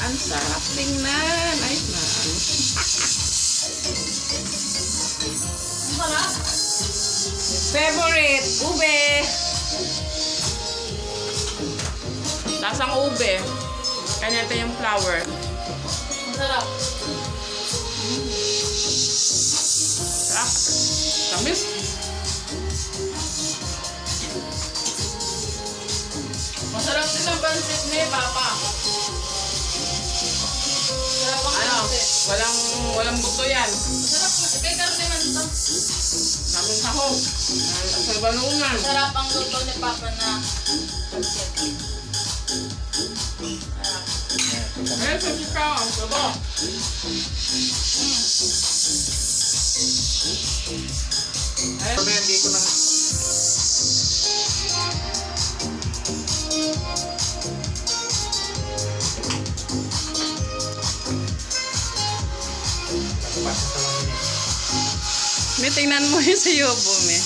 Ang sarap tingnan. Ay, na. Favorite, ube. Lasang ube. Kanya ito yung flour. Masarap. Sarap. Tamis. Masarap din ang pansit ni Papa. Masarap ang Ano? pansit. Walang buto yan. Masarap nga. Kay karne man ito. Daming sahog. Ang sarbanunan. Masarap ang luto ni Papa na pansit. Masarap. Ay, sa sikaw. Ang sabo. Ay, Hindi ko na... may tingnan mo yung sa yobo, me.